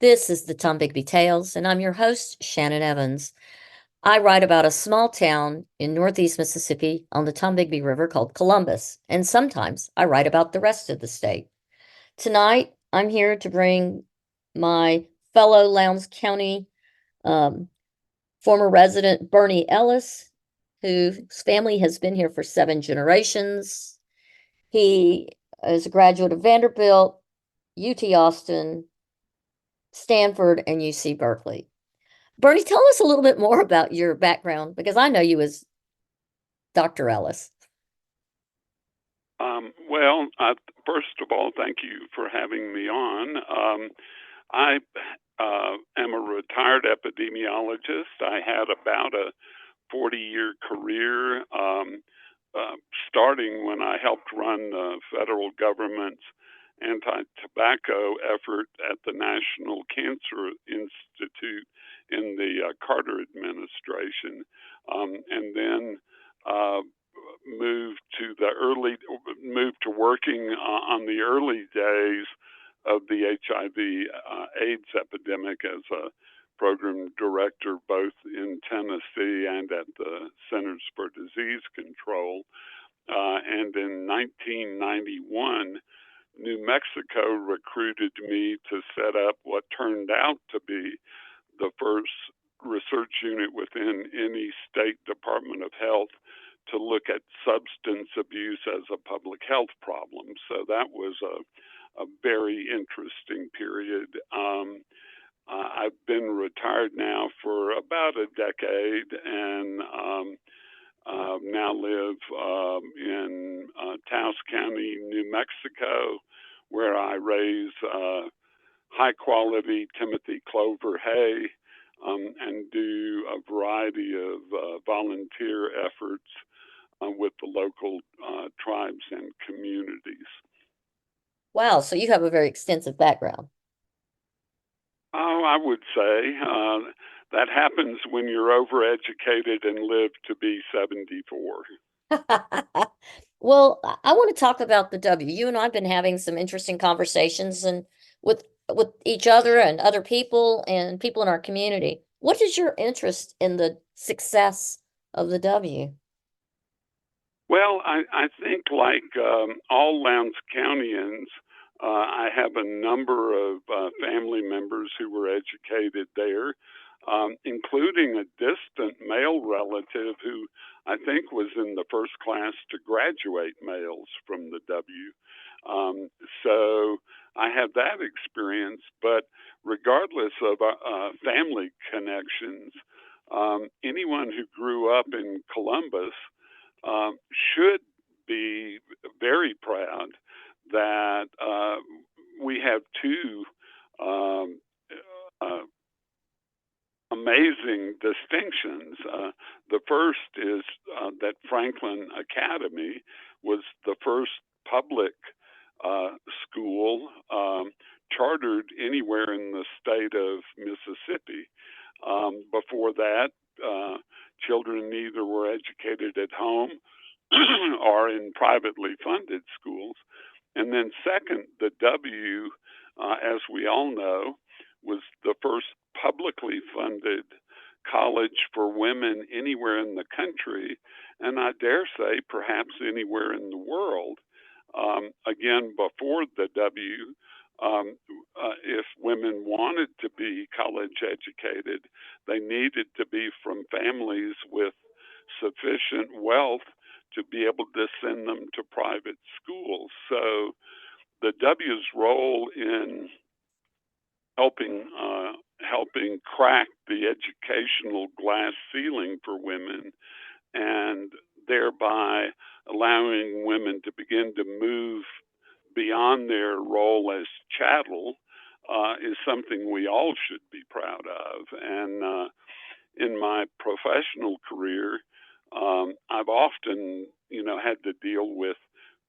This is the Tombigbee Tales, and I'm your host, Shannon Evans. I write about a small town in northeast Mississippi on the Tombigbee River called Columbus, and sometimes I write about the rest of the state. Tonight, I'm here to bring my fellow Lowndes County um, former resident, Bernie Ellis, whose family has been here for 7 generations. He is a graduate of Vanderbilt, UT Austin, Stanford, and UC Berkeley. Bernie, tell us a little bit more about your background because I know you as Dr. Ellis. Well, first of all, thank you for having me on. I am a retired epidemiologist. I had about a 40-year career, starting when I helped run the federal government's anti-tobacco effort at the National Cancer Institute in the Carter administration, and then uh, moved to working on the early days of the HIV AIDS epidemic as a program director both in Tennessee and at the Centers for Disease Control. And in 1991, New Mexico recruited me to set up what turned out to be the first research unit within any state Department of Health to look at substance abuse as a public health problem. So that was a very interesting period. I've been retired now for about a decade and now live in Taos County, New Mexico, where I raise high quality Timothy clover hay and do a variety of volunteer efforts with the local tribes and communities. Wow, so you have a very extensive background. Oh, I would say that happens when you're overeducated and live to be 74. Well, I want to talk about the W. You and I have been having some interesting conversations and with each other and other people and people in our community. What is your interest in the success of the W? Well, I think like all Lowndes Countians, I have a number of family members who were educated there, including a distant male relative who I think was in the first class to graduate males from the W. Um, so I have that experience, but regardless of family connections, anyone who grew up in Columbus should be very proud that we have two um, uh, amazing distinctions. The first is that Franklin Academy was the first public school chartered anywhere in the state of Mississippi. Before that, children either were educated at home or in privately funded schools. And then, second, the W, as we all know, was the first publicly funded college for women anywhere in the country, and I dare say perhaps anywhere in the world. Again, before the W, if women wanted to be college educated, they needed to be from families with sufficient wealth to be able to send them to private schools. So the W's role in helping crack the educational glass ceiling for women and thereby allowing women to begin to move beyond their role as chattel is something we all should be proud of. And in my professional career, I've often, had to deal with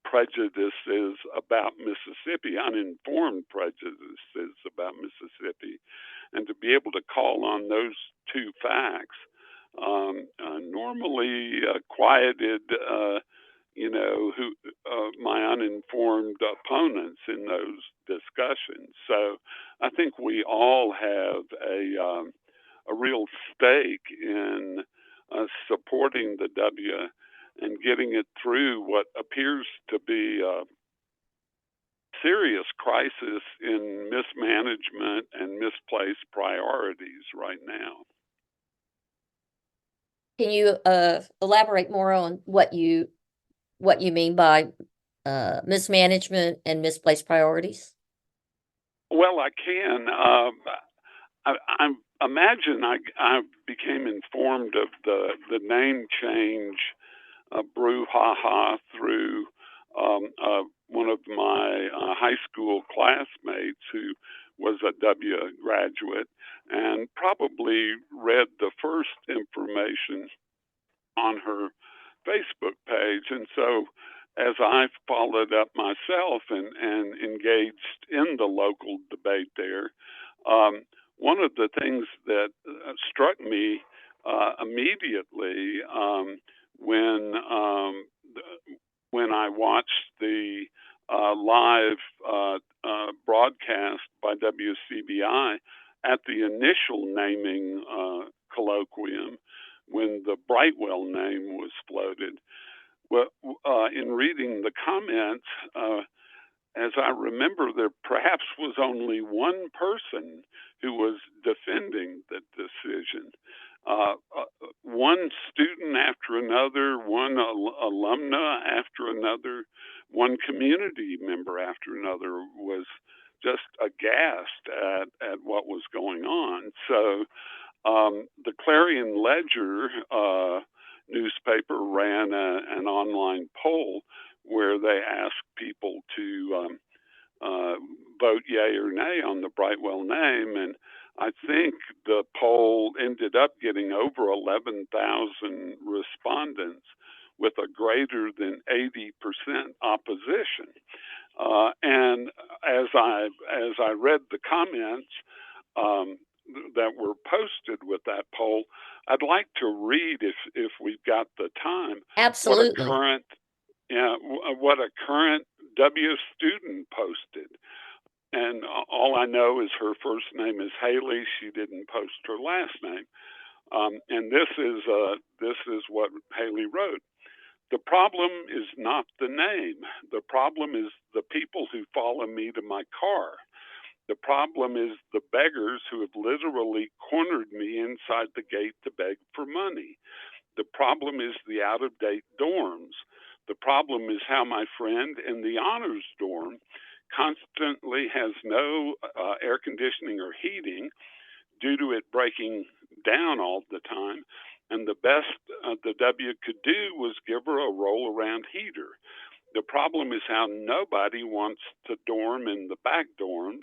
prejudices about Mississippi, uninformed prejudices about Mississippi, and to be able to call on those two facts normally quieted who my uninformed opponents in those discussions. So I think we all have a real stake in supporting the W and getting it through what appears to be a serious crisis in mismanagement and misplaced priorities right now. Can you elaborate more on what you mean by mismanagement and misplaced priorities? Well, I can. I imagine I became informed of the name change brouhaha through one of my high school classmates who was a W graduate and probably read the first information on her Facebook page. And so as I followed up myself and engaged in the local debate there, one of the things that struck me immediately when when I watched the live broadcast by WCBI at the initial naming colloquium when the Brightwell name was floated. Well, in reading the comments, as I remember, there perhaps was only one person who was defending the decision. One student after another, one alumna after another, one community member after another was just aghast at what was going on. So the Clarion Ledger newspaper ran an online poll where they asked people to vote yay or nay on the Brightwell name. And I think the poll ended up getting over 11,000 respondents with a greater than 80% opposition. And as I read the comments that were posted with that poll, I'd like to read, if we've got the time, Absolutely. what a current W student posted. And all I know is her first name is Haley. She didn't post her last name. And this is what Haley wrote. The problem is not the name. The problem is the people who follow me to my car. The problem is the beggars who have literally cornered me inside the gate to beg for money. The problem is the out-of-date dorms. The problem is how my friend in the honors dorm constantly has no air conditioning or heating due to it breaking down all the time. And the best the W could do was give her a roll-around heater. The problem is how nobody wants to dorm in the back dorms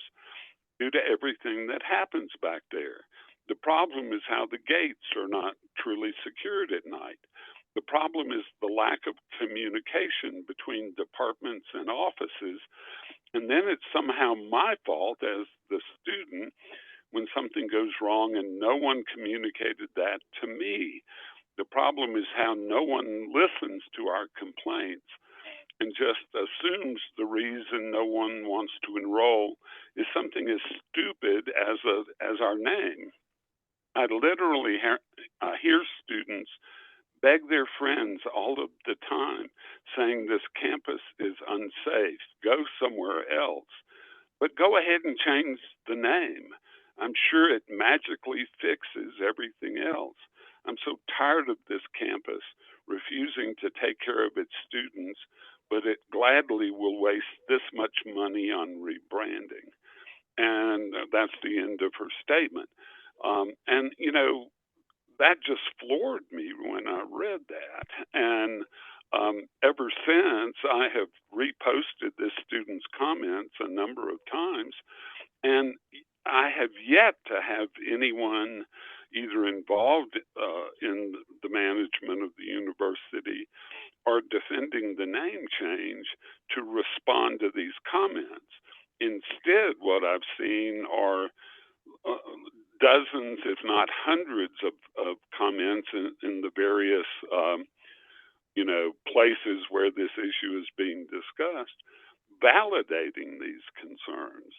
due to everything that happens back there. The problem is how the gates are not truly secured at night. The problem is the lack of communication between departments and offices. And then it's somehow my fault as the student when something goes wrong and no one communicated that to me. The problem is how no one listens to our complaints and just assumes the reason no one wants to enroll is something as stupid as our name. I literally hear students beg their friends all of the time, saying this campus is unsafe, go somewhere else. But go ahead and change the name. I'm sure it magically fixes everything else. I'm so tired of this campus refusing to take care of its students, but it gladly will waste this much money on rebranding. And that's the end of her statement. And, that just floored me when I read that. And ever since, I have reposted this student's comments a number of times. And I have yet to have anyone either involved in the management of the university or defending the name change to respond to these comments. Instead, what I've seen are dozens, if not hundreds, of comments in the various places where this issue is being discussed, validating these concerns.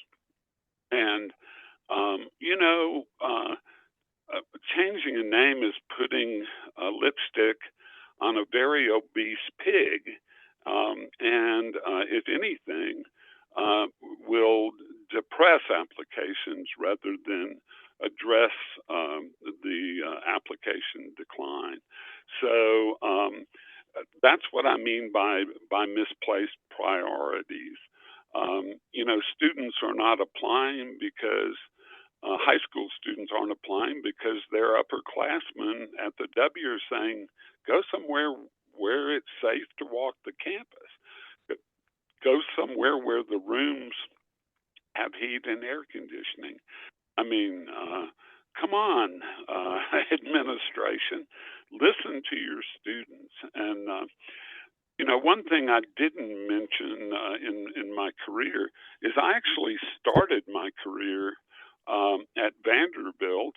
And, um, you know, uh, changing a name is putting lipstick on a very obese pig, and if anything, uh, will depress applications rather than address the application decline. So that's what I mean by misplaced priorities. Students are not applying because high school students aren't applying because their upperclassmen at the W are saying, go somewhere where it's safe to walk the campus. Go somewhere where the rooms have heat and air conditioning. I mean, come on, administration, listen to your students. And one thing I didn't mention in my career is I actually started my career at Vanderbilt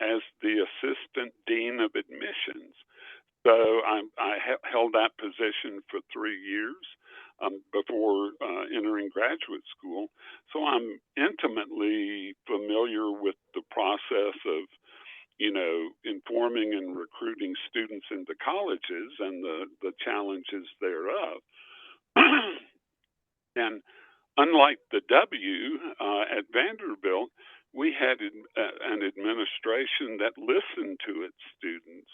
as the assistant dean of admissions. So I held that position for 3 years before entering graduate school. So I'm intimately familiar with the process of informing and recruiting students into colleges and the challenges thereof. And unlike the W at Vanderbilt, we had an administration that listened to its students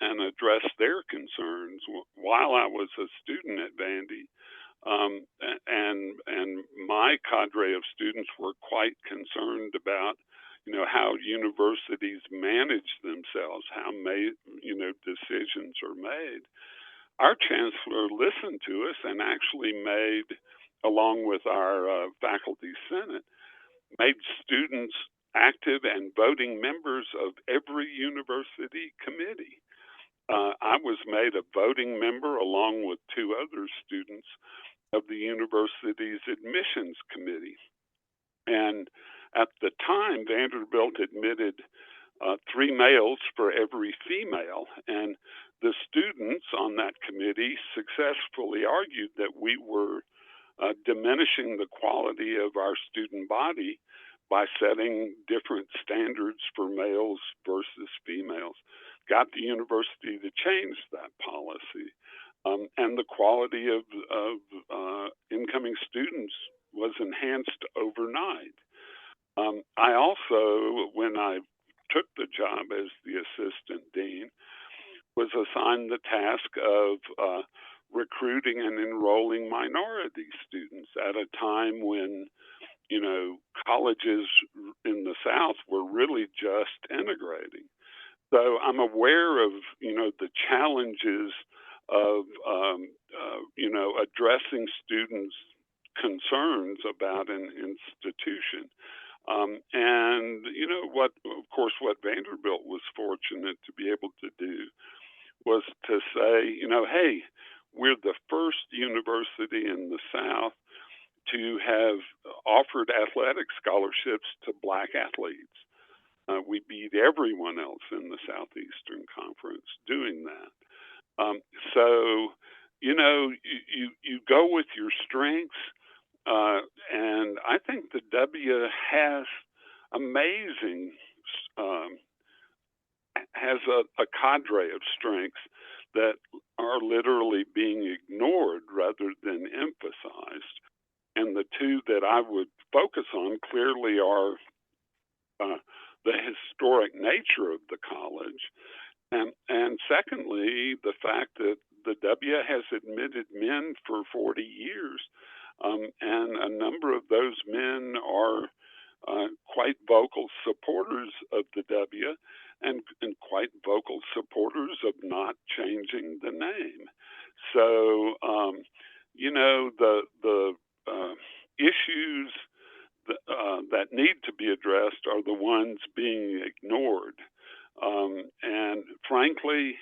and addressed their concerns while I was a student at Vandy. And my cadre of students were quite concerned about how universities manage themselves, how decisions are made. Our chancellor listened to us and actually made, along with our faculty senate, made students active and voting members of every university committee. I was made a voting member along with two other students of the university's admissions committee. And at the time, Vanderbilt admitted 3 males for every female. And the students on that committee successfully argued that we were diminishing the quality of our student body by setting different standards for males versus females. Got the university to change that policy. And the quality of incoming students was enhanced overnight. I also, when I took the job as the assistant dean, was assigned the task of recruiting and enrolling minority students at a time when, colleges in the South were really just integrating. So I'm aware of, the challenges of, addressing students' concerns about an institution. And what Vanderbilt was fortunate to be able to do was to say, hey, we're the first university in the South to have offered athletic scholarships to Black athletes. We beat everyone else in the Southeastern Conference doing that. So, you go with your strengths, and I think the W has amazing, has a cadre of strengths that are literally being ignored rather than emphasized. And the two that I would focus on clearly are the historic nature of the college, and secondly, the fact that the W has admitted men for 40 years, and a number of those men are quite vocal supporters of the W and quite vocal supporters of not changing the name. So, the issues that need to be addressed are the ones being ignored. And frankly,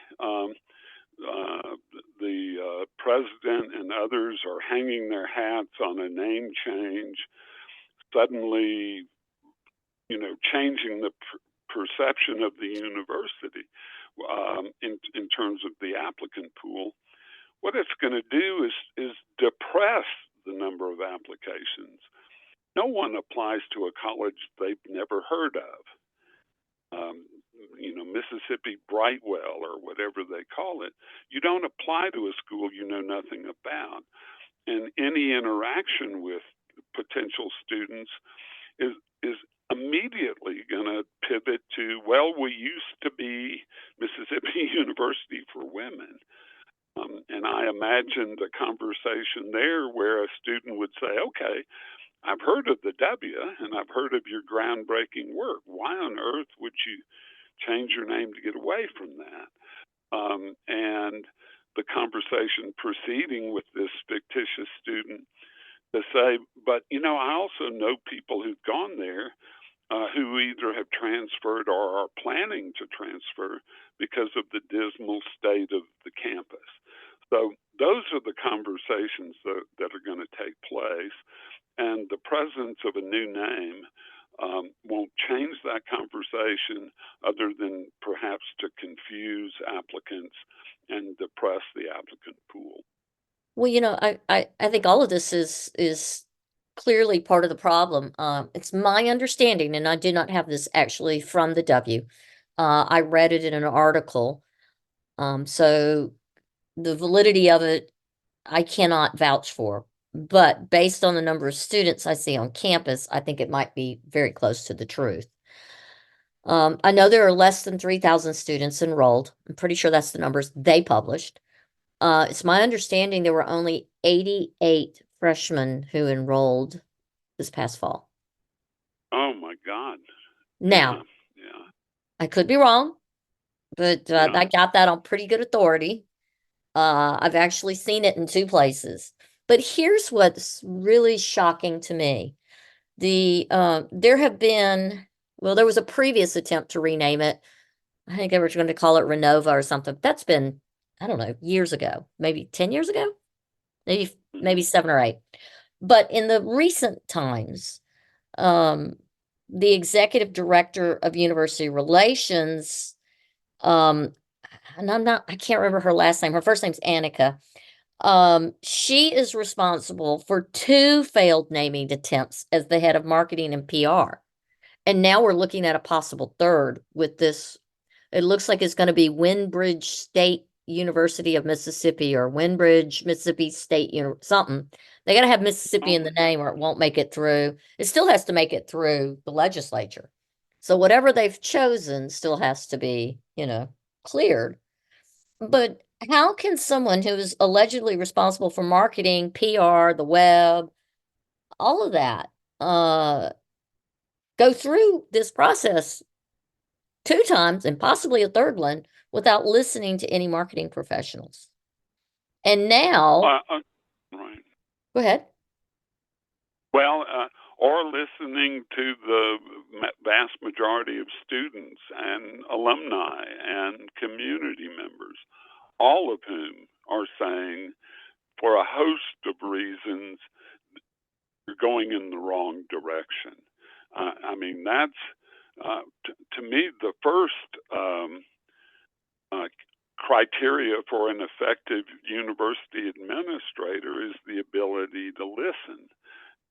the president and others are hanging their hats on a name change, suddenly, changing the perception of the university. in terms of the applicant pool. What it's going to do is depress the number of applications. No one applies to a college they've never heard of. Mississippi Brightwell or whatever they call it. You don't apply to a school you know nothing about. And any interaction with potential students is immediately going to pivot to, well, we used to be Mississippi University for Women. And I imagined a conversation there where a student would say, okay, I've heard of the W and I've heard of your groundbreaking work. Why on earth would you change your name to get away from that? And the conversation proceeding with this fictitious student to say, but I also know people who've gone there who either have transferred or are planning to transfer because of the dismal state of the campus. So those are the conversations that are going to take place, and the presence of a new name won't change that conversation other than perhaps to confuse applicants and depress the applicant pool. Well, I think all of this is clearly part of the problem. It's my understanding, and I do not have this actually from the W. I read it in an article. So the validity of it, I cannot vouch for. But based on the number of students I see on campus, I think it might be very close to the truth. I know there are less than 3,000 students enrolled. I'm pretty sure that's the numbers they published. It's my understanding there were only 88 freshmen who enrolled this past fall. Oh my God. Now, yeah. I could be wrong, but Yeah. I got that on pretty good authority. I've actually seen it in 2 places. But here's what's really shocking to me. There was a previous attempt to rename it. I think they were going to call it Renova or something. That's been, I don't know, years ago, maybe 10 years ago, maybe 7 or 8. But in the recent times, the executive director of university relations, and I can't remember her last name. Her first name's Annika. She is responsible for 2 failed naming attempts as the head of marketing and PR. And now we're looking at a possible 3rd with this. It looks like it's going to be Windbridge State University of Mississippi or Windbridge, Mississippi State, something. They got to have Mississippi in the name or it won't make it through. It still has to make it through the legislature. So whatever they've chosen still has to be, cleared. But how can someone who is allegedly responsible for marketing, PR, the web, all of that, go through this process 2 times and possibly a 3rd one without listening to any marketing professionals? And now, right. Go ahead. Well, or listening to the vast majority of students and alumni and community members, all of whom are saying, for a host of reasons, you're going in the wrong direction. I mean, that's, to me, the first criteria for an effective university administrator is the ability to listen.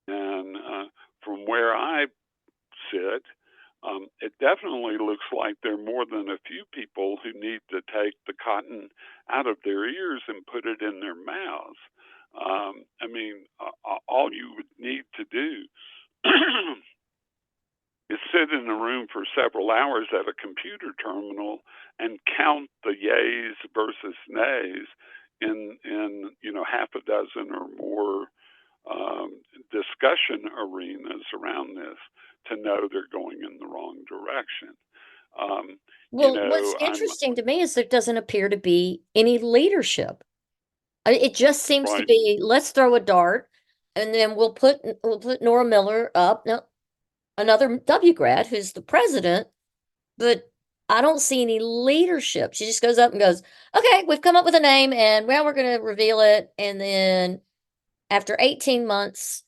And from where I sit, it definitely looks like there are more than a few people who need to take the cotton out of their ears and put it in their mouths. I mean, all you would need to do is sit in a room for several hours at a computer terminal and count the yays versus nays in half a dozen or more discussion arenas around this to know they're going in the wrong direction. Well, what's interesting to me is there doesn't appear to be any leadership. It just seems to be, let's throw a dart, and then we'll put Nora Miller up, another W grad who's the president, but I don't see any leadership. She just goes up and goes, okay, we've come up with a name, and well, we're going to reveal it, and then after 18 months,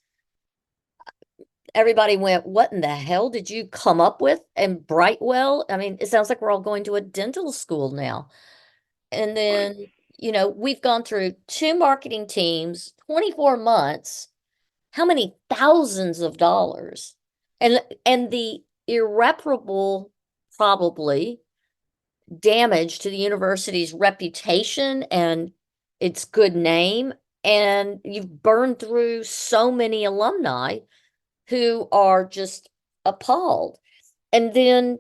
everybody went, "What in the hell did you come up with?" And Brightwell, I mean, it sounds like we're all going to a dental school now. And Right. then, we've gone through two marketing teams, 24 months, how many thousands of dollars? And the irreparable, probably, damage to the university's reputation and its good name. And you've burned through so many alumni who are just appalled. And then,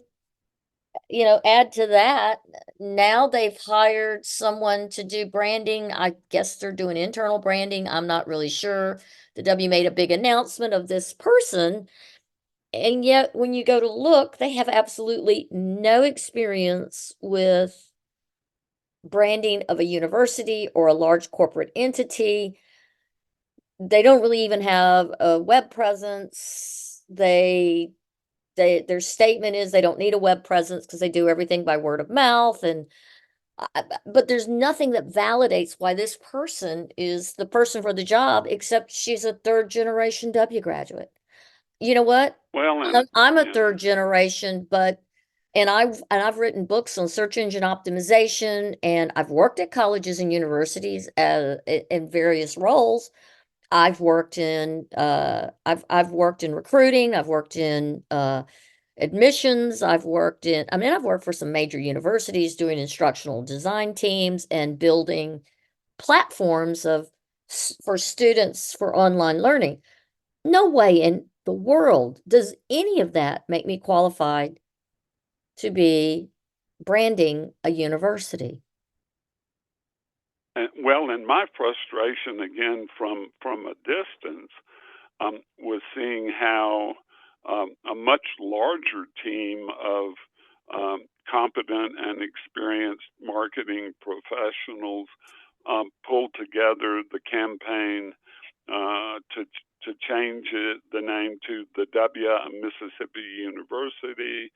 add to that, now they've hired someone to do branding. I guess they're doing internal branding. I'm not really sure. The W made a big announcement of this person. And yet, when you go to look, they have absolutely no experience with branding of a university or a large corporate entity. They don't really even have a web presence. Their statement is they don't need a web presence because they do everything by word of mouth. And but there's nothing that validates why this person is the person for the job, except she's a third generation W graduate. You know what? Well, I'm a yeah, third generation, but I've written books on search engine optimization, and I've worked at colleges and universities in various roles. I've worked in recruiting, I've worked in admissions, I've worked for some major universities doing instructional design teams and building platforms for students for online learning. No way in the world does any of that make me qualified to be branding a university. and my frustration again from a distance was seeing how a much larger team of competent and experienced marketing professionals pulled together the campaign to change the name to the W Mississippi University.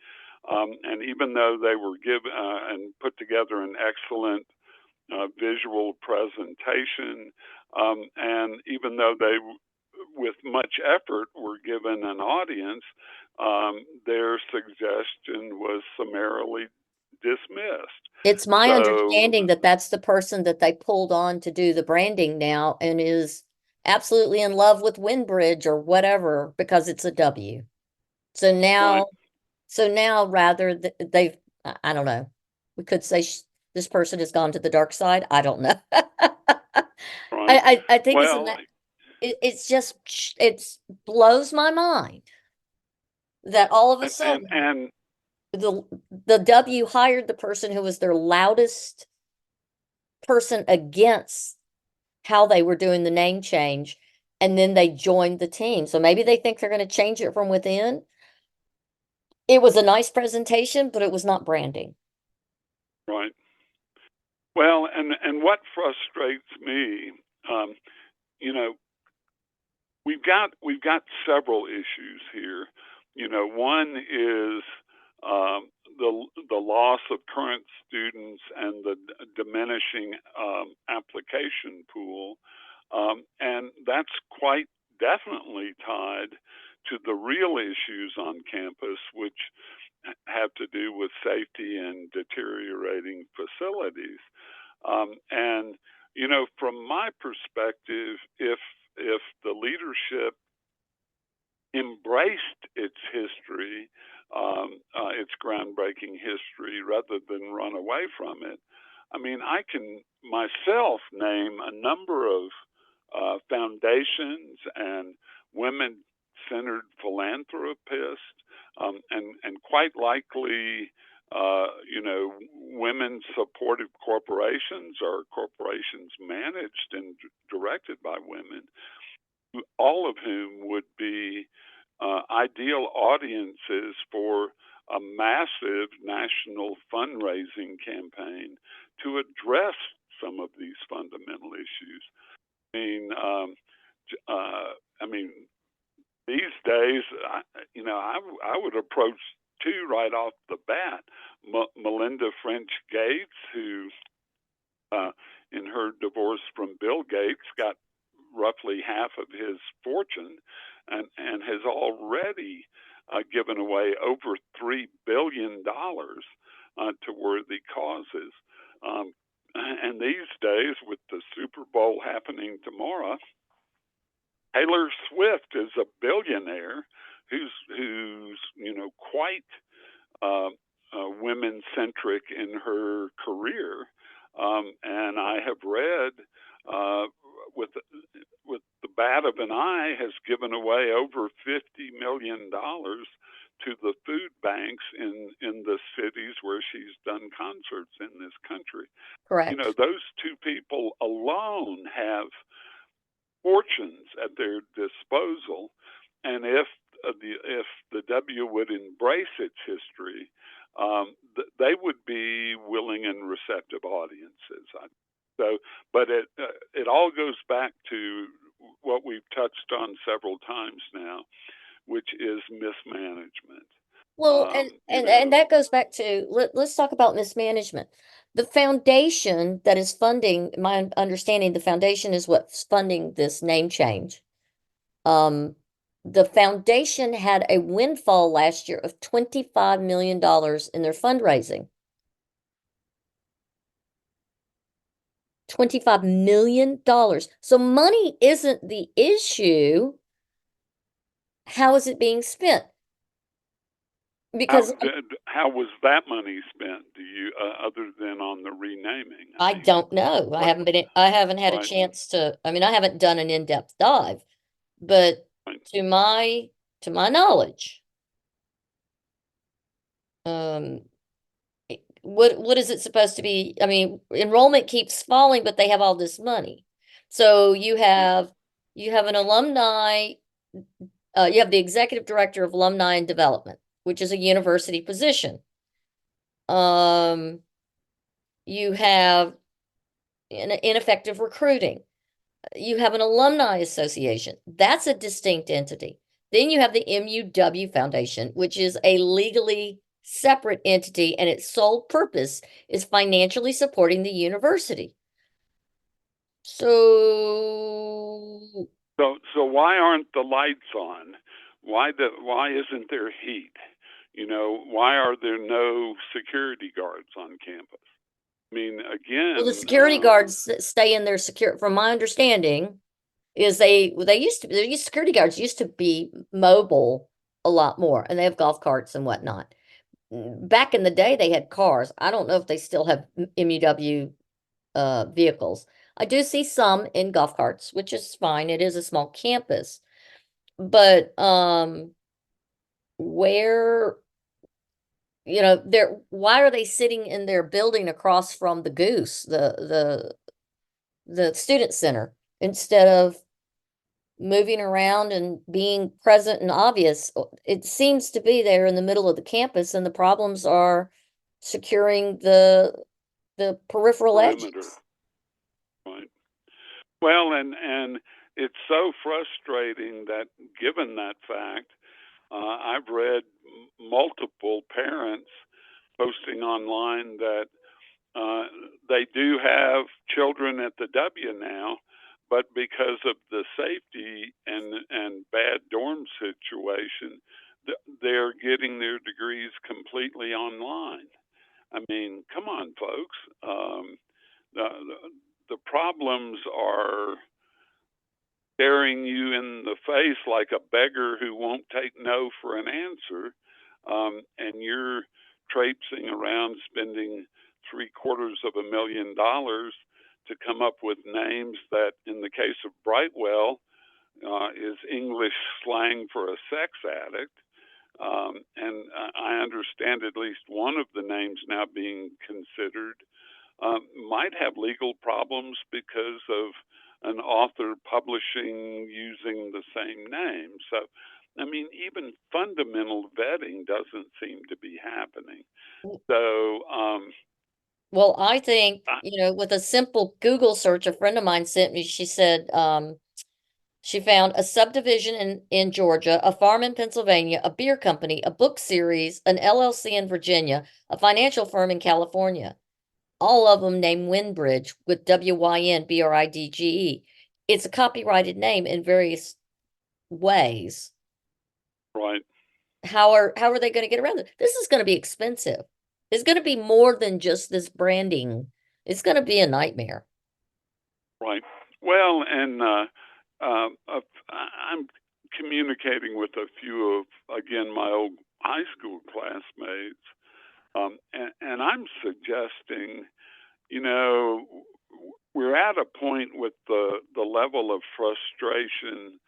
And even though they were given and put together an excellent visual presentation, and even though they, with much effort, were given an audience, their suggestion was summarily dismissed. It's my So, understanding that that's the person that they pulled on to do the branding now and is absolutely in love with Windbridge or whatever because it's a W. So right, now, so now rather they've, I don't know. We could say this person has gone to the dark side. I don't know. right. I think Well, it's just it's blows my mind that all of a and sudden and the the W hired the person who was their loudest person against how they were doing the name change, and then they joined the team. So maybe they think they're going to change it from within. It was a nice presentation, but it was not branding. right. Well, and what frustrates me, um, you know, we've got several issues here. One is the loss of current students and the diminishing application pool, and that's quite definitely tied to the real issues on campus, which have to do with safety and deteriorating facilities. And from my perspective, if the leadership embraced its history, its groundbreaking history, rather than run away from it, I mean, I can myself name a number of foundations and women-centered philanthropists, and quite likely, women-supported corporations or corporations managed and directed by women, all of whom would be ideal audiences for a massive national fundraising campaign to address some of these fundamental issues. I mean, I mean, these days, I would approach two right off the bat. Melinda French Gates, who, in her divorce from Bill Gates, got roughly half of his fortune, and has already given away over $3 billion to worthy causes. And these days, with the Super Bowl happening tomorrow, Taylor Swift is a billionaire who's quite women centric in her career, and I have read with the bat of an eye has given away over $50 million to the food banks in the cities where she's done concerts in this country. Correct. Those two people alone have fortunes at their disposal, and if the W would embrace its history, they would be willing and receptive audiences. But it all goes back to what we've touched on several times now, which is mismanagement. Well, and that goes back to let's talk about mismanagement. The foundation that is funding, my understanding, the foundation is what's funding this name change. The foundation had a windfall last year of $25 million in their fundraising. $25 million. So money isn't the issue. How is it being spent? Because how was that money spent? Do you other than on the renaming? I don't know. I haven't had a chance to. I mean, I haven't done an in-depth dive, but to my knowledge, what is it supposed to be? I mean, enrollment keeps falling, but they have all this money. So you have an alumni. You have the executive director of alumni and development, which is a university position. You have ineffective recruiting. You have an alumni association. That's a distinct entity. Then you have the MUW Foundation, which is a legally separate entity, and its sole purpose is financially supporting the university. So why aren't the lights on? Why isn't there heat? Why are there no security guards on campus? I mean, again, well, the security guards stay in their secure. From my understanding, is these security guards used to be mobile a lot more, and they have golf carts and whatnot. Back in the day, they had cars. I don't know if they still have MUW vehicles. I do see some in golf carts, which is fine. It is a small campus, but where why are they sitting in their building across from the Goose, the student center, instead of moving around and being present and obvious? It seems to be there in the middle of the campus, and the problems are securing the peripheral edges. Right. Well, and it's so frustrating that, given that fact, I've read multiple parents posting online that they do have children at the W now, but because of the safety and bad dorm situation, they're getting their degrees completely online. I mean, come on, folks. The problems are staring you in the face like a beggar who won't take no for an answer, and you're traipsing around spending $750,000 to come up with names that, in the case of Brightwell, is English slang for a sex addict. And I understand at least one of the names now being considered might have legal problems because of an author publishing using the same name. So, I mean, even fundamental vetting doesn't seem to be happening. So, well, I think, with a simple Google search, a friend of mine sent me, she said, she found a subdivision in Georgia, a farm in Pennsylvania, a beer company, a book series, an LLC in Virginia, a financial firm in California. All of them named Windbridge with WYNBRIDGE. It's a copyrighted name in various ways. Right. How are they going to get around it? This is going to be expensive. It's going to be more than just this branding. It's going to be a nightmare. Right. Well, and I'm communicating with a few of, again, my old high school classmates, and I'm suggesting, you know, we're at a point with the level of frustration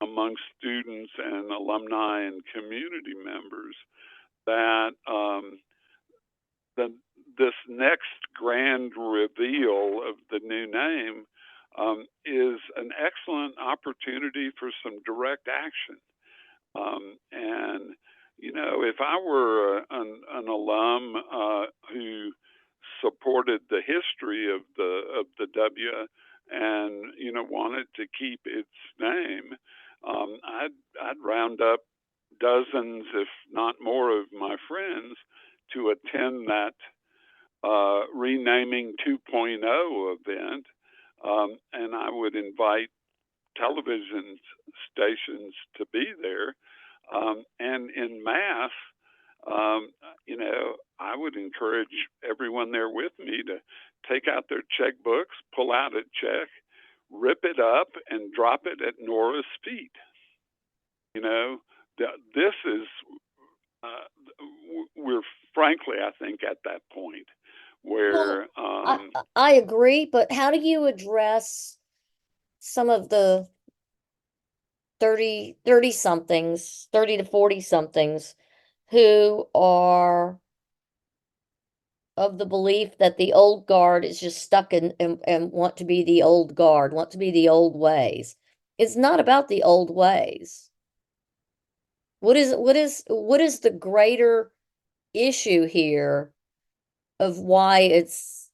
among students and alumni and community members that the this next grand reveal of the new name is an excellent opportunity for some direct action. And you know, if I were an alum who supported the history of the W and you know wanted to keep its name, I'd round up dozens, if not more, of my friends to attend that renaming 2.0 event, and I would invite television stations to be there, and in mass, you know, I would encourage everyone there with me to take out their checkbooks, pull out a check, rip it up, and drop it at Nora's feet. You know, this is we're frankly, I think, at that point Well, where I agree, but how do you address some of the 30 somethings, 30 to 40 somethings who are of the belief that the old guard is just stuck in and want to be the old guard, want to be the old ways? It's not about the old ways. What is the greater issue here of why it's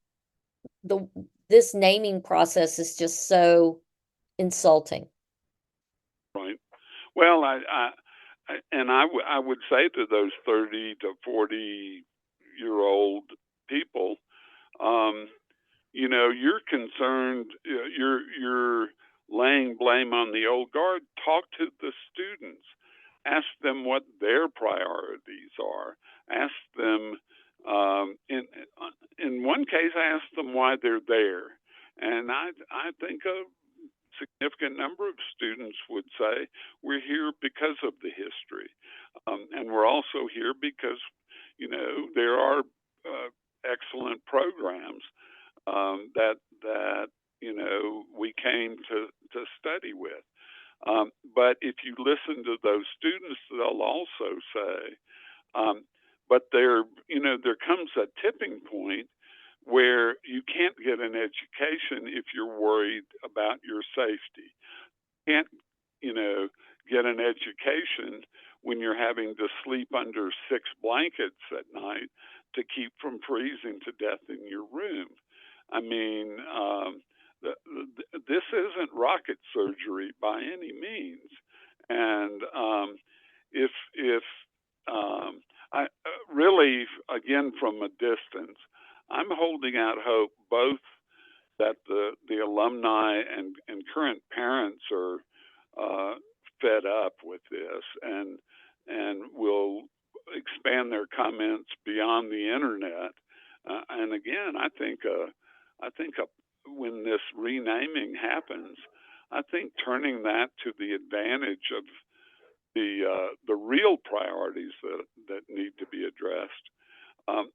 the this naming process is just so insulting? right. Well, I would say to those 30 to 40-year-old people, um, you know, you're concerned, you're laying blame on the old guard. Talk to the students, ask them what their priorities are, ask them, in one case, ask them why they're there. And I think a significant number of students would say we're here because of the history, and we're also here because you know there are excellent programs that you know we came to study with. But if you listen to those students, they'll also say, um, but there comes a tipping point where you can't get an education if you're worried about your safety. You can't, you know, get an education when you're having to sleep under 6 blankets at night to keep from freezing to death in your room. I mean, this isn't rocket surgery by any means. And if I really, again, from a distance, I'm holding out hope both that the alumni and current parents are fed up with this and will expand their comments beyond the internet. And again, I think when this renaming happens, I think turning that to the advantage of the real priorities that need to be addressed,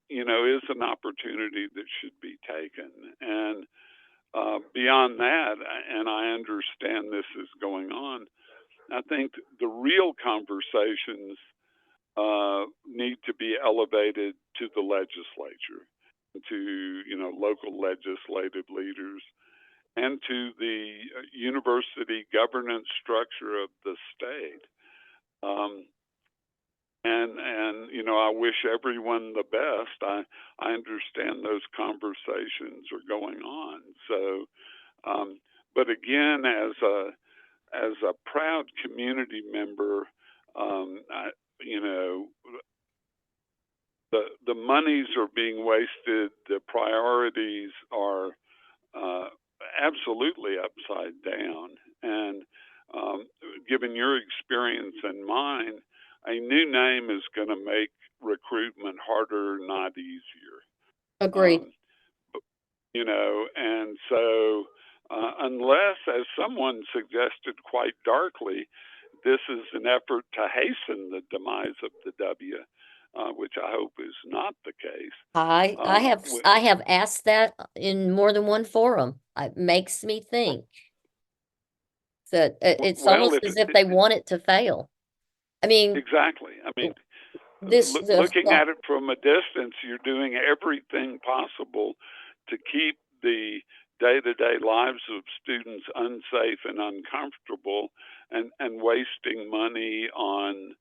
you know, is an opportunity that should be taken. And beyond that, and I understand this is going on, I think the real conversations need to be elevated to the legislature, to you know local legislative leaders, and to the university governance structure of the state. Um, and you know, I wish everyone the best. I understand those conversations are going on. So, but again, as a proud community member, you know, the monies are being wasted. The priorities are uh, absolutely upside down, and given your experience and mine, a new name is going to make recruitment harder, not easier. Agreed. Um, and so unless, as someone suggested quite darkly, this is an effort to hasten the demise of the W, which I hope is not the case. I have asked that in more than one forum. It makes me think that it's well, almost if as if they want it to fail. I mean, exactly, I mean, looking the at it from a distance, you're doing everything possible to keep the day-to-day lives of students unsafe and uncomfortable, and wasting money on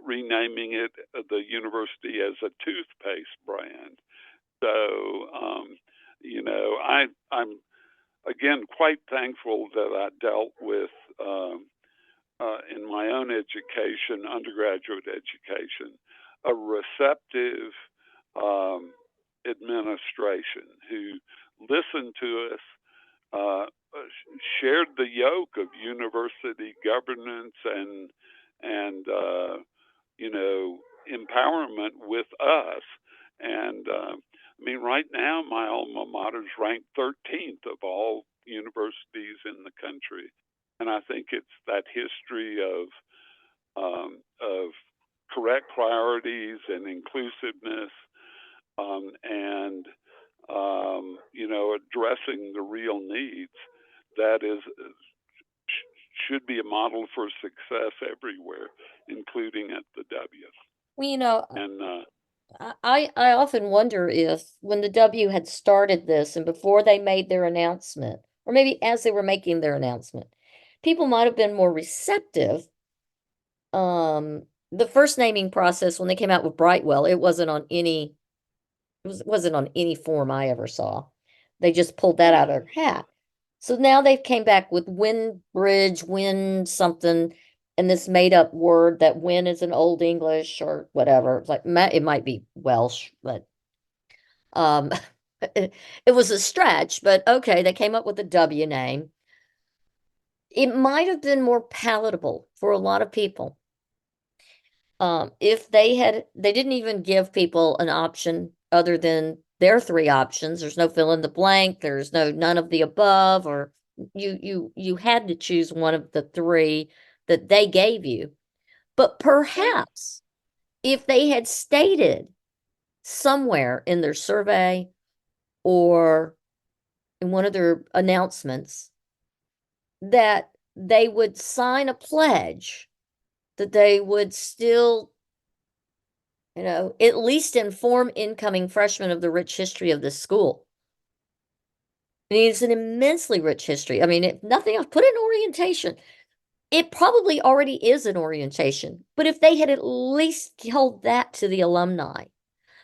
renaming it the university as a toothpaste brand. So, I'm again quite thankful that I dealt with in my own education, undergraduate education, a receptive um, administration who listened to us, shared the yoke of university governance and empowerment with us. And I mean, right now, my alma mater is ranked 13th of all universities in the country, and I think it's that history of correct priorities and inclusiveness, and addressing the real needs that should be a model for success everywhere, including at the W. well, And I often wonder if when the W had started this and before they made their announcement, or maybe as they were making their announcement, people might have been more receptive. The first naming process when they came out with Brightwell, wasn't on any form I ever saw. They just pulled that out of their hat. So now they've came back with wind bridge, wind something, and this made up word that win is an old English or whatever. It's like it might be Welsh, but um it was a stretch, but okay, they came up with a W name. It might have been more palatable for a lot of people. If they didn't even give people an option other than their three options. There's no fill in the blank, there's none of the above, or you had to choose one of the three that they gave you. But perhaps if they had stated somewhere in their survey or in one of their announcements that they would sign a pledge that they would still, at least inform incoming freshmen of the rich history of this school. I mean, it's an immensely rich history. I mean, if nothing else, put in orientation. It probably already is an orientation, but if they had at least told that to the alumni,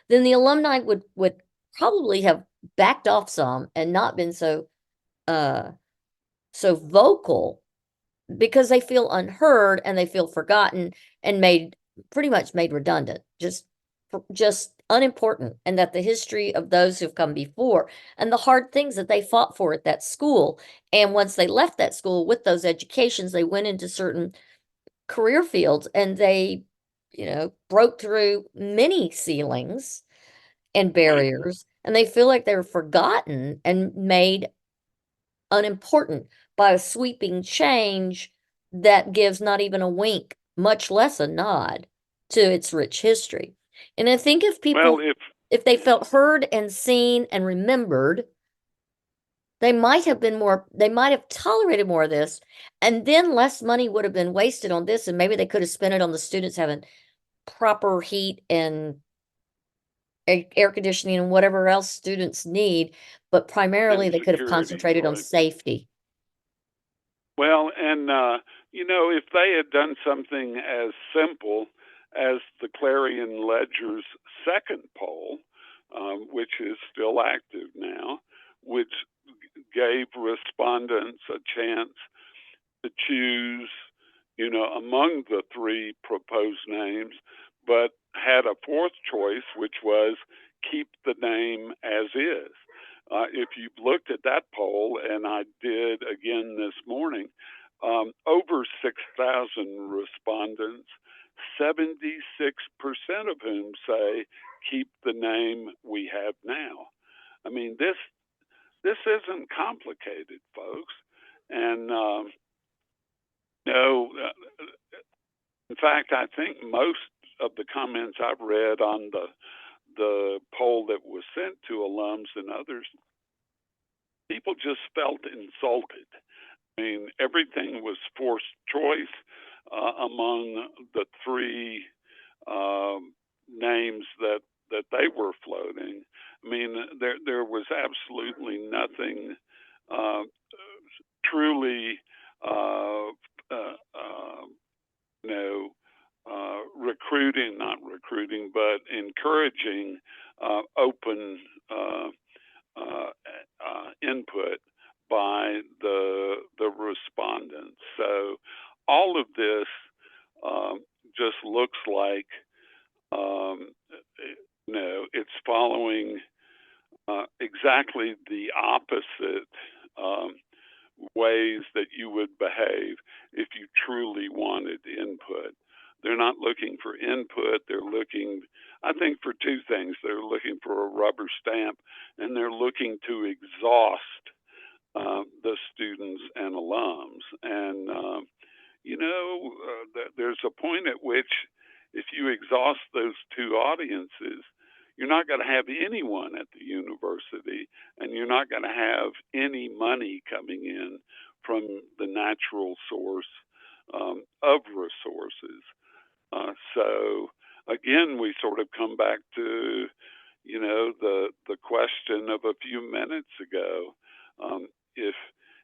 then the alumni would probably have backed off some and not been uh so vocal because they feel unheard and they feel forgotten and pretty much made redundant, just unimportant, and that the history of those who've come before and the hard things that they fought for at that school, and once they left that school with those educations, they went into certain career fields and they, broke through many ceilings and right. barriers, and they feel like they're forgotten and made unimportant by a sweeping change that gives not even a wink, much less a nod to its rich history. And I think Well, if they felt heard and seen and remembered, they might have tolerated more of this, and then less money would have been wasted on this, and maybe they could have spent it on the students having proper heat and air conditioning and whatever else students need, but and primarily they could have security, concentrated on right. safety. Well, and if they had done something as simple as the Clarion Ledger's second poll, which is still active now, which gave respondents a chance to choose, among the three proposed names, but had a fourth choice, which was keep the name as is. If you've looked at that poll, and I did again this morning, over 6,000 respondents, 76% of whom say keep the name we have now. I mean, this isn't complicated, folks. And no, in fact, I think most of the comments I've read on the poll that was sent to alums and others, people just felt insulted. I mean, everything was forced choice among the three names that they were floating. I mean, there was absolutely nothing truly, not recruiting, but encouraging open input by the respondents. So all of this just looks like it's following exactly the opposite ways that you would behave if you truly wanted input. They're not looking for input. They're looking, I think, for two things. They're looking for a rubber stamp, and they're looking to exhaust the students and alums. And, there's a point at which if you exhaust those two audiences, you're not going to have anyone at the university, and you're not going to have any money coming in from the natural source of resources. So again, we sort of come back to, the question of a few minutes ago.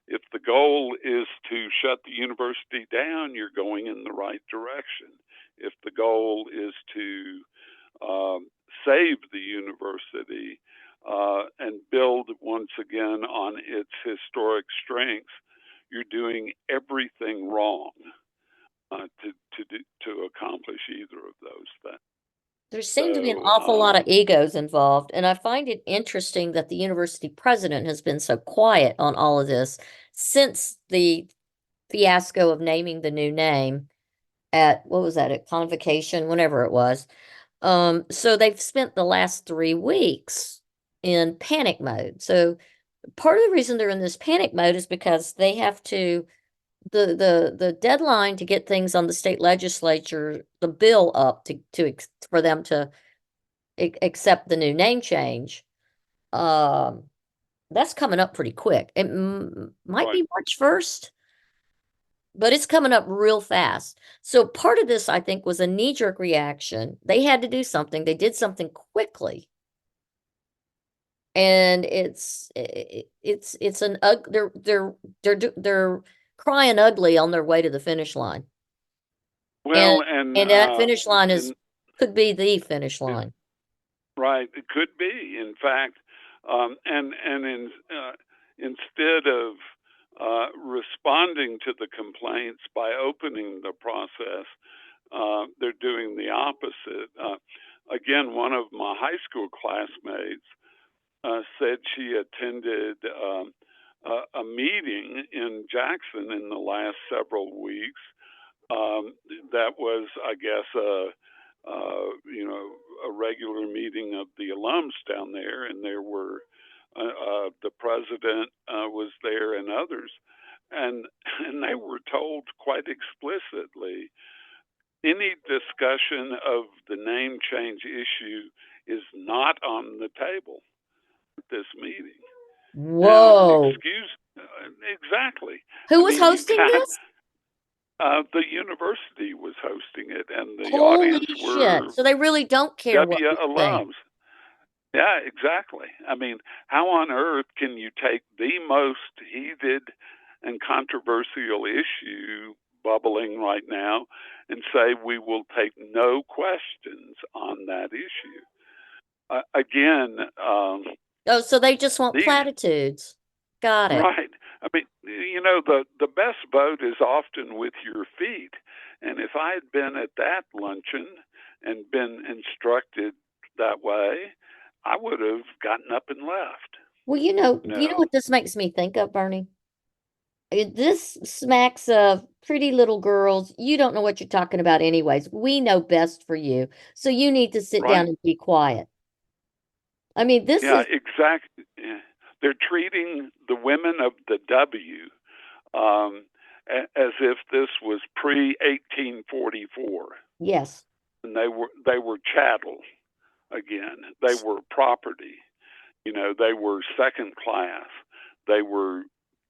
If the goal is to shut the university down, you're going in the right direction. If the goal is to save the university and build once again on its historic strengths, you're doing everything wrong to accomplish either of those things. There seem to be an So, awful lot of egos involved, and I find it interesting that the university president has been so quiet on all of this since the fiasco of naming the new name at, what was that, at convocation, whenever it was. So they've spent the last 3 weeks in panic mode. So part of the reason they're in this panic mode is because they have to the deadline to get things on the state legislature, the bill up for them to accept the new name change. That's coming up pretty quick. It might right. be March 1st, but it's coming up real fast. So part of this, I think, was a knee-jerk reaction. They had to do something. They did something quickly. And it's an they're crying ugly on their way to the finish line. Well, And that finish line could be the finish line. Right, it could be. In fact, instead of responding to the complaints by opening the process, they're doing the opposite. Again, one of my high school classmates said she attended a meeting in Jackson in the last several weeks. That was, I guess, a regular meeting of the alums down there, and there were the president was there and others, and they were told quite explicitly, any discussion of the name change issue is not on the table at this meeting. Whoa. Now, exactly. Who was hosting this? The university was hosting it, and the Holy audience shit. were So they really don't care what W we think. alums. Yeah, exactly. I mean, how on earth can you take the most heated and controversial issue bubbling right now and say we will take no questions on that issue? Again, Oh, so they just want platitudes. Got it. right. I mean, the best vote is often with your feet. And if I had been at that luncheon and been instructed that way, I would have gotten up and left. Well, you know what this makes me think of, Bernie? This smacks of pretty little girls. You don't know what you're talking about anyways. We know best for you. So you need to sit down Right. and be quiet. I mean, this Yeah, is exactly. Yeah. They're treating the women of the W as if this was pre 1844, yes. and they were chattel again. They were property. They were second class. They were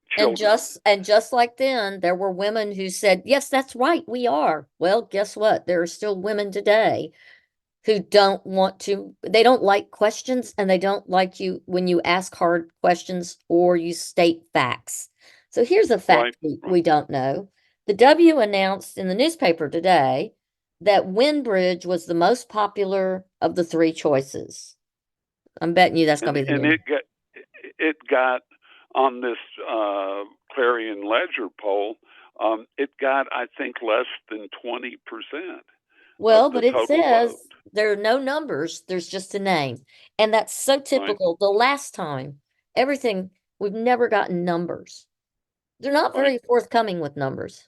children. And just like then, there were women who said, "Yes, that's right, we are." Well, guess what? There are still women today who don't want to, they don't like questions and they don't like you when you ask hard questions or you state facts. So here's a Right. fact we Right. don't know. The W announced in the newspaper today that Windbridge was the most popular of the three choices. I'm betting you that's going And to be the and new. it got on this Clarion Ledger poll. It got, I think, less than 20% of Well, the but it total vote. says there are no numbers, there's just a name. And that's so Right. typical. The last time, everything, we've never gotten numbers. They're not Right. very forthcoming with numbers.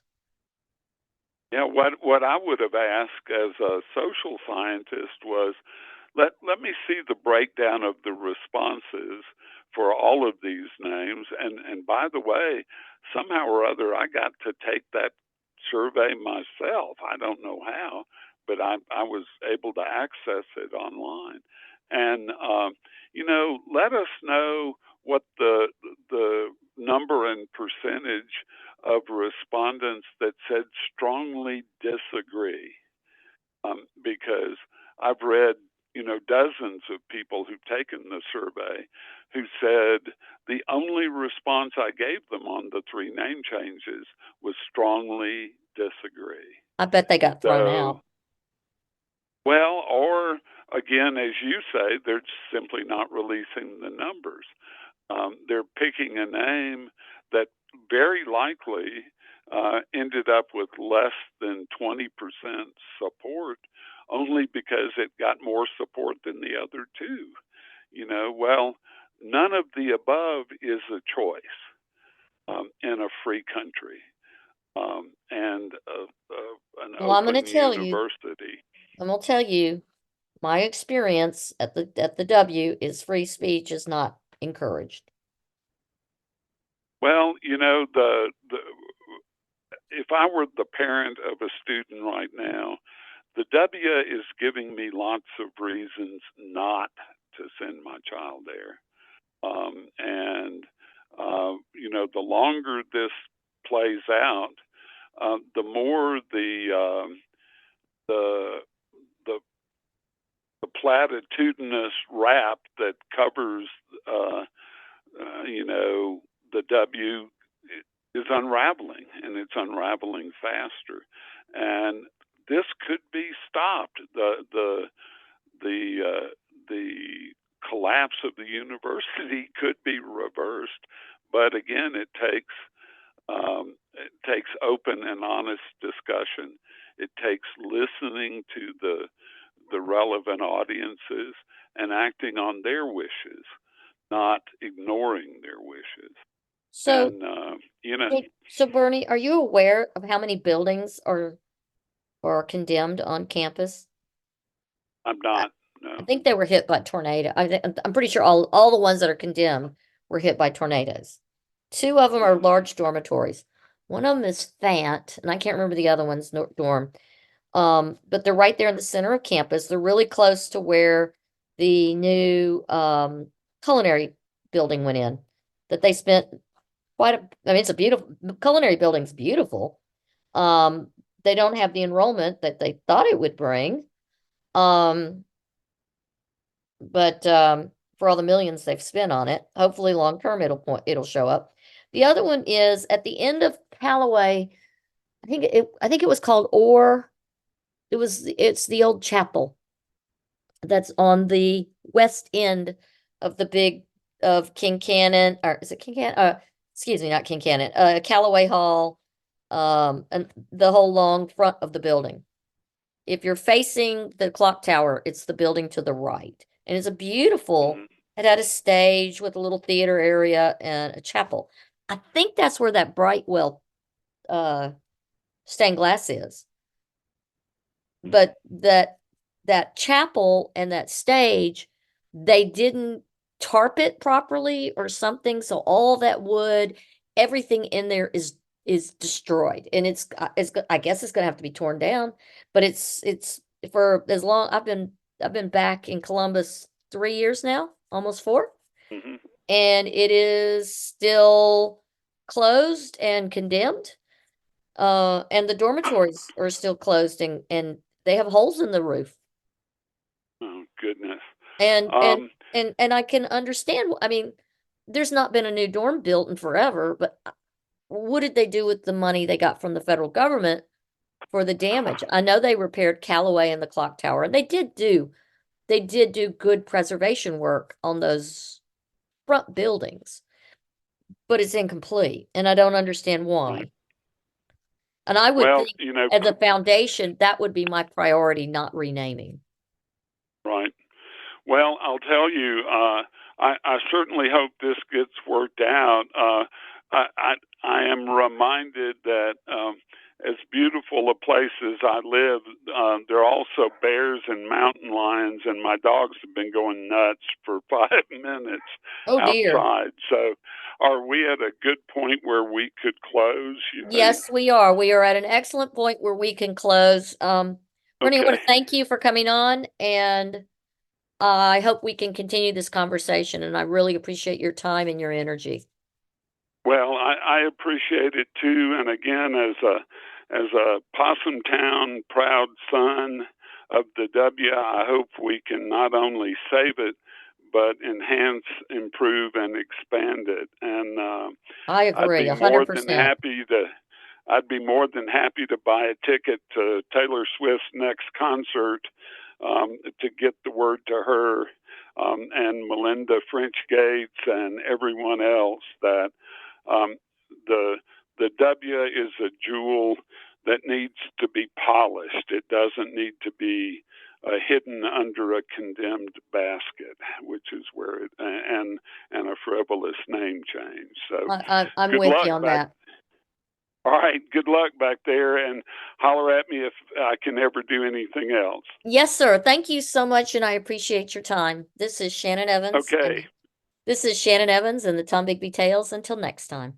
Yeah. What I would have asked as a social scientist was, let me see the breakdown of the responses for all of these names. And by the way, somehow or other, I got to take that survey myself. I don't know how, but I was able to access it online. And let us know what the number and percentage of respondents that said strongly disagree, because I've read, dozens of people who've taken the survey who said the only response I gave them on the three name changes was strongly disagree. I bet they got thrown So, out. well, or again, as you say, they're simply not releasing the numbers. They're picking a name that very likely ended up with less than 20% support, only because it got more support than the other two. Well, none of the above is a choice in a free country, and an Well, open university. I'm going to tell you, my experience at the W is free speech is not encouraged. Well, the if I were the parent of a student right now, the W is giving me lots of reasons not to send my child there. And the longer this plays out, the more the the the platitudinous rap that covers, uh, the W is unraveling, and it's unraveling faster. And this could be stopped. The collapse of the university could be reversed, but again, it takes open and honest discussion. It takes listening to the relevant audiences and acting on their wishes, not ignoring their wishes. So, And so Bernie, are you aware of how many buildings are condemned on campus? I'm I, not. I No. think they were hit by tornado. I'm pretty sure all the ones that are condemned were hit by tornadoes. Two of them are Mm-hmm. large dormitories. One of them is Fant, and I can't remember the other one's dorm. But they're right there in the center of campus. They're really close to where the new culinary building went in. That they spent I mean, it's a beautiful culinary building's beautiful. Um, they don't have the enrollment that they thought it would bring. Um, but for all the millions they've spent on it, hopefully long term it'll show up. The other one is at the end of Callaway. I think it was called Or. It's the old chapel that's on the west end of the big of King Cannon, or is it King Cannon? Excuse me, not King Cannon. Callaway Hall, and the whole long front of the building. If you're facing the clock tower, it's the building to the right. And it's a beautiful, Mm-hmm. it had a stage with a little theater area and a chapel. I think that's where that Brightwell stained glass is. But that chapel and that stage, they didn't tarp it properly or something, so all that wood, everything in there is destroyed, and I guess it's gonna have to be torn down, but it's for as long I've been back in Columbus 3 years now, almost 4, Hmm. and it is still closed and condemned. And the dormitories are still closed, and they have holes in the roof. Oh goodness. And and Um, and I can understand. I mean, there's not been a new dorm built in forever, but what did they do with the money they got from the federal government for the damage? I know they repaired Callaway and the clock tower, and they did do good preservation work on those front buildings, but it's incomplete, and I don't understand right. why. And I would Well, think as a foundation, that would be my priority, not renaming. right. Well, I'll tell you, I certainly hope this gets worked out. I am reminded that as beautiful a place as I live, there are also bears and mountain lions, and my dogs have been going nuts for 5 minutes Oh dear. outside. So, are we at a good point where we could close, you think? Yes, we are. We are at an excellent point where we can close. Bernie, I want Okay. to thank you for coming on, and I hope we can continue this conversation, and I really appreciate your time and your energy. Well, I appreciate it too. And again, as a Possum Town proud son of the W, I hope we can not only save it, but enhance, improve, and expand it. And I I'd agree, be more than 100%. happy to. I'd be more than happy to buy a ticket to Taylor Swift's next concert to get the word to her and Melinda French Gates and everyone else that um, the the W is a jewel that needs to be polished. It doesn't need to be hidden under a condemned basket, which is where it and a frivolous name change. So, I'm good with you luck on back. that. All right, good luck back there, and holler at me if I can ever do anything else. Yes, sir. Thank you so much, and I appreciate your time. Okay. This is Shannon Evans and the Tom Bigby Tales. Until next time.